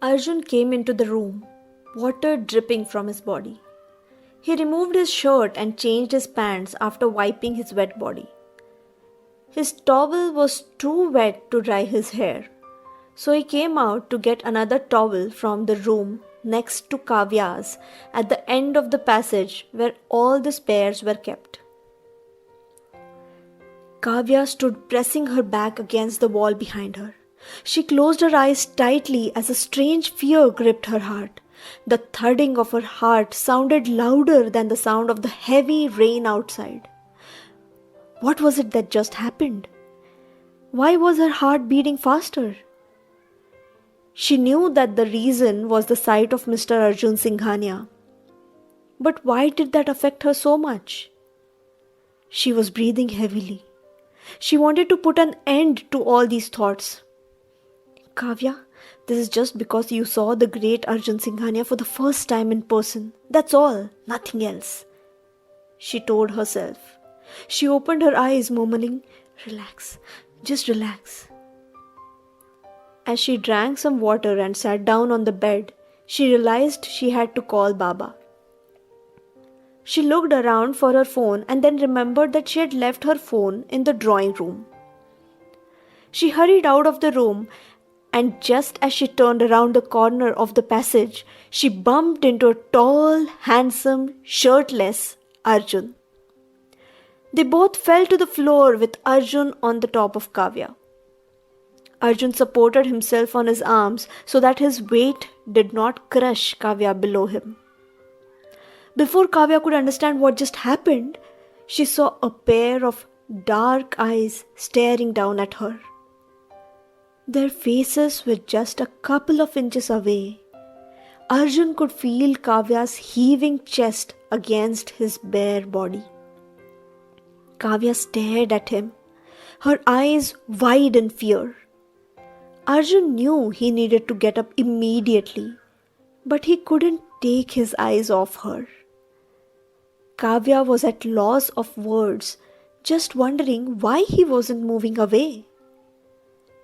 Arjun came into the room, water dripping from his body. He removed his shirt and changed his pants after wiping his wet body. His towel was too wet to dry his hair, so he came out to get another towel from the room next to Kavya's at the end of the passage where all the spares were kept. Kavya stood pressing her back against the wall behind her. She closed her eyes tightly as a strange fear gripped her heart. The thudding of her heart sounded louder than the sound of the heavy rain outside. What was it that just happened? Why was her heart beating faster? She knew that the reason was the sight of Mr. Arjun Singhania. But why did that affect her so much? She was breathing heavily. She wanted to put an end to all these thoughts. Kavya, this is just because you saw the great Arjun Singhania for the first time in person. That's all, nothing else, she told herself. She opened her eyes, murmuring, "Relax, just relax." As she drank some water and sat down on the bed, she realized she had to call Baba. She looked around for her phone and then remembered that she had left her phone in the drawing room. She hurried out of the room, and just as she turned around the corner of the passage, she bumped into a tall, handsome, shirtless Arjun. They both fell to the floor with Arjun on the top of Kavya. Arjun supported himself on his arms so that his weight did not crush Kavya below him. Before Kavya could understand what just happened, she saw a pair of dark eyes staring down at her. Their faces were just a couple of inches away. Arjun could feel Kavya's heaving chest against his bare body. Kavya stared at him, her eyes wide in fear. Arjun knew he needed to get up immediately, but he couldn't take his eyes off her. Kavya was at loss of words, just wondering why he wasn't moving away.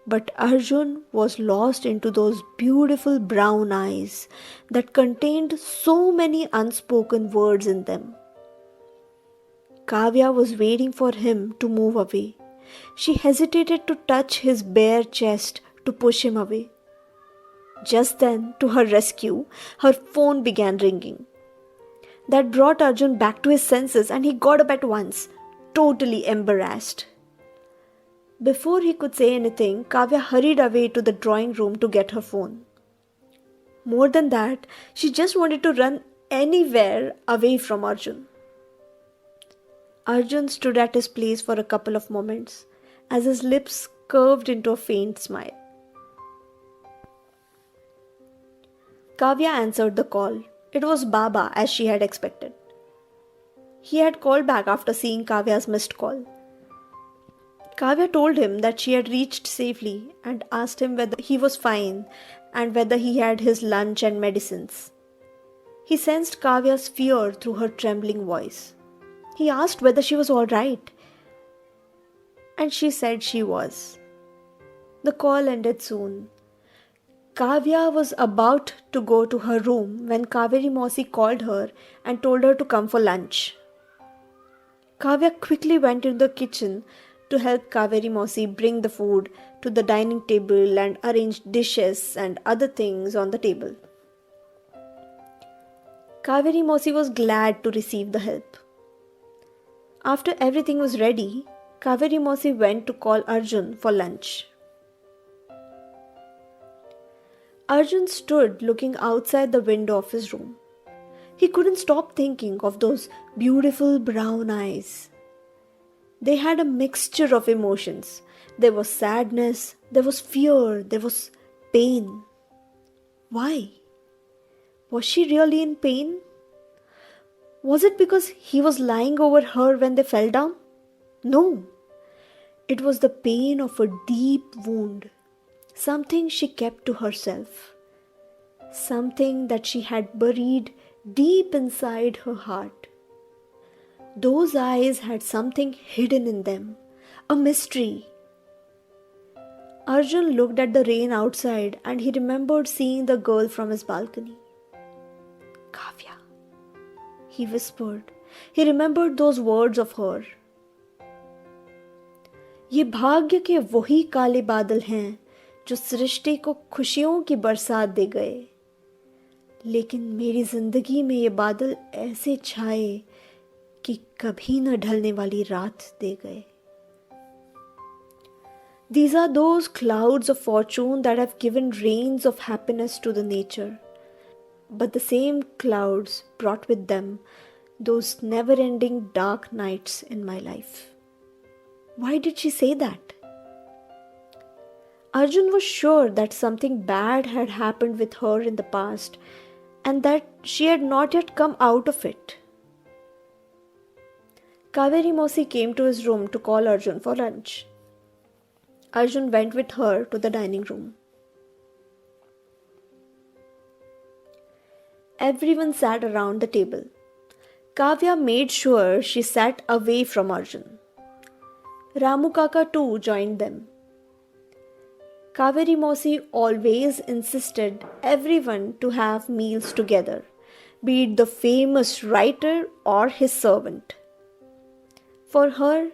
But Arjun was lost into those beautiful brown eyes that contained so many unspoken words in them. Kavya was waiting for him to move away. She hesitated to touch his bare chest to push him away. Just then, to her rescue, her phone began ringing. That brought Arjun back to his senses and he got up at once, totally embarrassed. Before he could say anything, Kavya hurried away to the drawing room to get her phone. More than that, she just wanted to run anywhere away from Arjun. Arjun stood at his place for a couple of moments as his lips curved into a faint smile. Kavya answered the call. It was Baba, as she had expected. He had called back after seeing Kavya's missed call. Kavya told him that she had reached safely and asked him whether he was fine and whether he had his lunch and medicines. He sensed Kavya's fear through her trembling voice. He asked whether she was all right, and she said she was. The call ended soon. Kavya was about to go to her room when Kaveri Mausi called her and told her to come for lunch. Kavya quickly went into the kitchen to help Kaveri Mausi bring the food to the dining table and arrange dishes and other things on the table. Kaveri Mausi was glad to receive the help. After everything was ready, Kaveri Mausi went to call Arjun for lunch. Arjun stood looking outside the window of his room. He couldn't stop thinking of those beautiful brown eyes. They had a mixture of emotions. There was sadness, there was fear, there was pain. Why? Was she really in pain? Was it because he was lying over her when they fell down? No. It was the pain of a deep wound, something she kept to herself, something that she had buried deep inside her heart. Those eyes had something hidden in them, a mystery. Arjun looked at the rain outside and he remembered seeing the girl from his balcony. Kavya, he whispered. He remembered those words of her. ये भाग्य के वही काले बादल हैं जो सृष्टि को खुशियों की बरसात दे गए, लेकिन मेरी जिंदगी में ये बादल ऐसे छाए कि कभी न ढलने वाली रात दे गए. These are those clouds of fortune that have given rains of happiness to the nature. But the same clouds brought with them those never-ending dark nights in my life. Why did she say that? Arjun was sure that something bad had happened with her in the past and that she had not yet come out of it. Kaveri Mausi came to his room to call Arjun for lunch. Arjun went with her to the dining room. Everyone sat around the table. Kavya made sure she sat away from Arjun. Ramu Kaka too joined them. Kaveri Mausi always insisted everyone to have meals together, be it the famous writer or his servant. For her,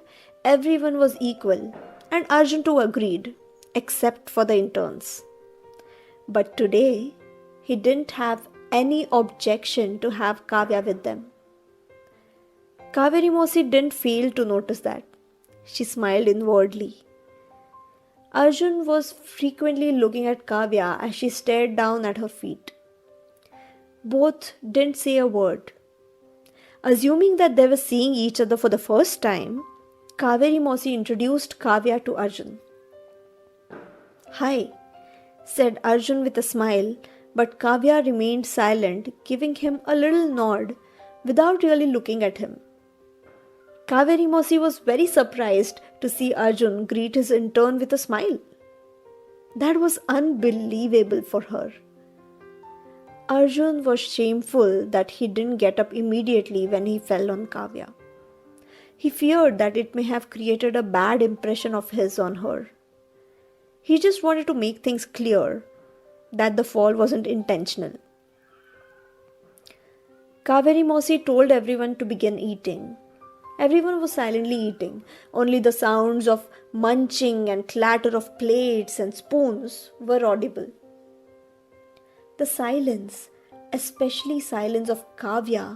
everyone was equal, and Arjun too agreed, except for the interns. But today, he didn't have any objection to have Kavya with them. Kaveri Mausi didn't fail to notice that. She smiled inwardly. Arjun was frequently looking at Kavya as she stared down at her feet. Both didn't say a word. Assuming that they were seeing each other for the first time, Kaveri Mausi introduced Kavya to Arjun. "Hi," said Arjun with a smile, but Kavya remained silent, giving him a little nod without really looking at him. Kaveri Mausi was very surprised to see Arjun greet his intern with a smile. That was unbelievable for her. Arjun was shameful that he didn't get up immediately when he fell on Kavya. He feared that it may have created a bad impression of his on her. He just wanted to make things clear that the fall wasn't intentional. Kaveri Mausi told everyone to begin eating. Everyone was silently eating. Only the sounds of munching and clatter of plates and spoons were audible. The silence, especially silence of Kavya,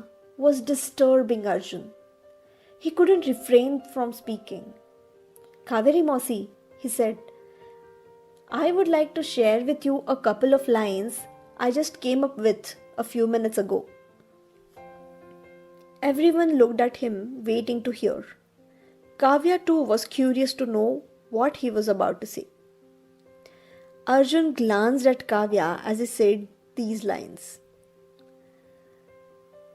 was disturbing Arjun. He couldn't refrain from speaking. "Kaveri Mausi," he said, "I would like to share with you a couple of lines I just came up with a few minutes ago." Everyone looked at him, waiting to hear. Kavya too was curious to know what he was about to say. Arjun glanced at Kavya as he said these lines.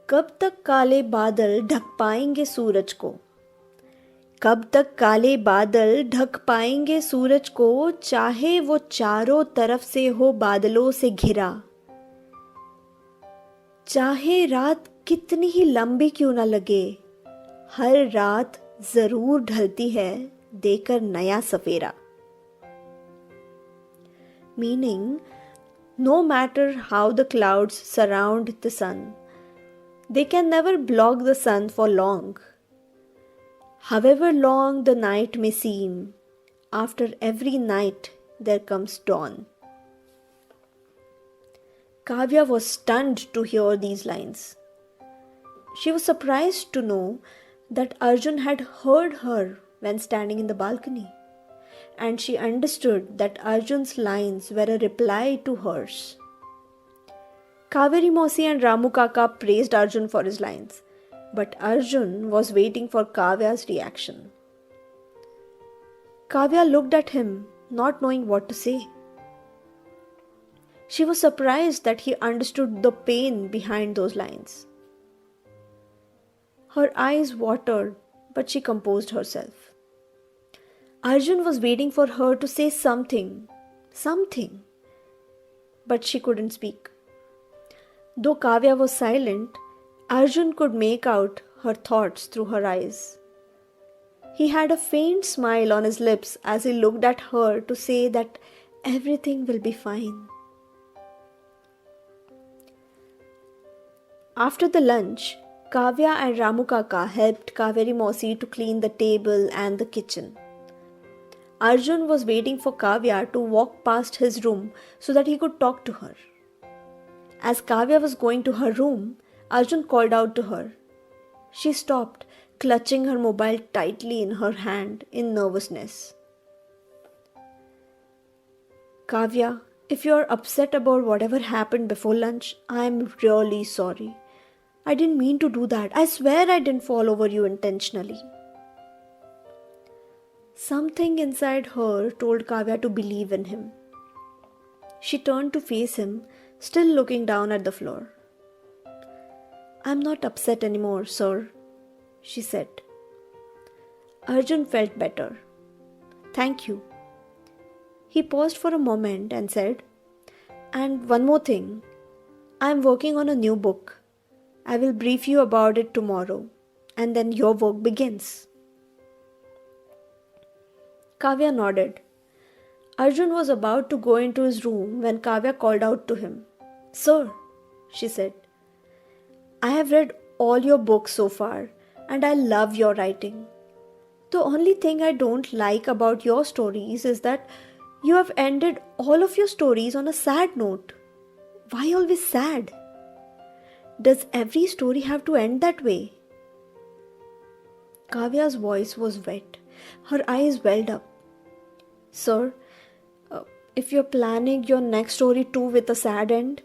"कब तक काले बादल ढक पाएंगे सूरज को? कब तक काले बादल ढक पाएंगे सूरज को, चाहे वो चारों तरफ से हो बादलों से घिरा। चाहे रात कितनी ही लंबी क्यों ना लगे, हर रात जरूर ढलती है देकर नया सफेरा." Meaning, no matter how the clouds surround the sun, they can never block the sun for long. However long the night may seem, after every night there comes dawn. Kavya was stunned to hear these lines. She was surprised to know that Arjun had heard her when standing in the balcony, and she understood that Arjun's lines were a reply to hers. Kaveri Mausi and Ramu Kaka praised Arjun for his lines, but Arjun was waiting for Kavya's reaction. Kavya looked at him, not knowing what to say. She was surprised that he understood the pain behind those lines. Her eyes watered, but she composed herself. Arjun was waiting for her to say something, but she couldn't speak. Though Kavya was silent, Arjun could make out her thoughts through her eyes. He had a faint smile on his lips as he looked at her to say that everything will be fine. After the lunch, Kavya and Ramu Kaka helped Kaveri Mausi to clean the table and the kitchen. Arjun was waiting for Kavya to walk past his room so that he could talk to her. As Kavya was going to her room, Arjun called out to her. She stopped, clutching her mobile tightly in her hand in nervousness. Kavya, if you are upset about whatever happened before lunch, I am really sorry. I didn't mean to do that. I swear I didn't fall over you intentionally. Something inside her told Kavya to believe in him. She turned to face him, still looking down at the floor. I'm not upset anymore, sir, she said. Arjun felt better. Thank you. He paused for a moment and said, and one more thing. I'm working on a new book. I will brief you about it tomorrow, and then your work begins. Kavya nodded. Arjun was about to go into his room when Kavya called out to him. Sir, she said, I have read all your books so far, and I love your writing. The only thing I don't like about your stories is that you have ended all of your stories on a sad note. Why always sad? Does every story have to end that way? Kavya's voice was wet. Her eyes welled up. Sir, if you're planning your next story too with a sad end,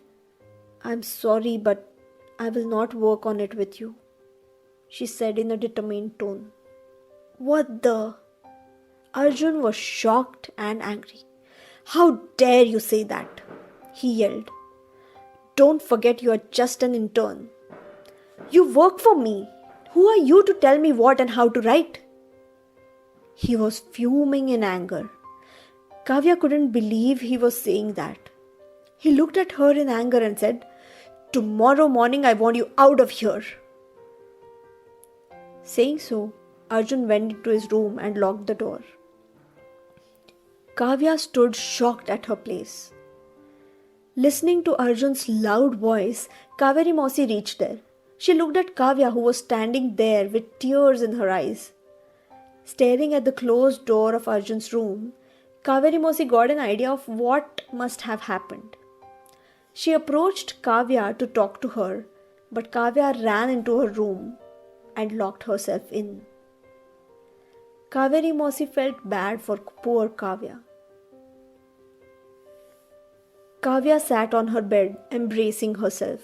I'm sorry, but I will not work on it with you, she said in a determined tone. What the? Arjun was shocked and angry. How dare you say that? He yelled. Don't forget you are just an intern. You work for me. Who are you to tell me what and how to write? He was fuming in anger. Kavya couldn't believe he was saying that. He looked at her in anger and said, Tomorrow morning I want you out of here. Saying so, Arjun went into his room and locked the door. Kavya stood shocked at her place. Listening to Arjun's loud voice, Kaveri Mausi reached there. She looked at Kavya, who was standing there with tears in her eyes. Staring at the closed door of Arjun's room, Kaveri Mausi got an idea of what must have happened. She approached Kavya to talk to her, but Kavya ran into her room and locked herself in. Kaveri Mausi felt bad for poor Kavya. Kavya sat on her bed, embracing herself.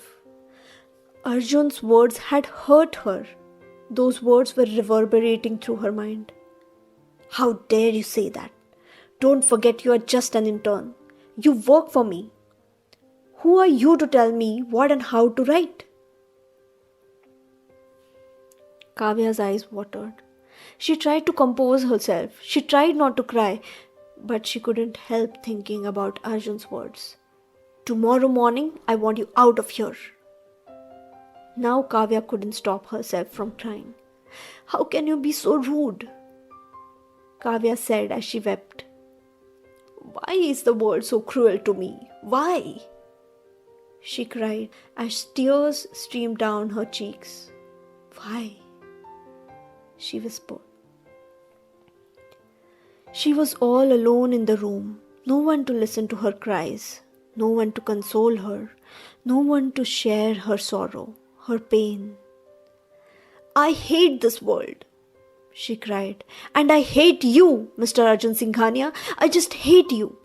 Arjun's words had hurt her. Those words were reverberating through her mind. How dare you say that? Don't forget you are just an intern. You work for me. Who are you to tell me what and how to write? Kavya's eyes watered. She tried to compose herself. She tried not to cry, but she couldn't help thinking about Arjun's words. Tomorrow morning, I want you out of here. Now Kavya couldn't stop herself from crying. How can you be so rude? Kavya said as she wept. Why is the world so cruel to me? Why? She cried as tears streamed down her cheeks. Why? She whispered. She was all alone in the room, no one to listen to her cries, no one to console her, no one to share her sorrow, her pain. I hate this world, she cried, and I hate you, Mr. Arjun Singhania. I just hate you.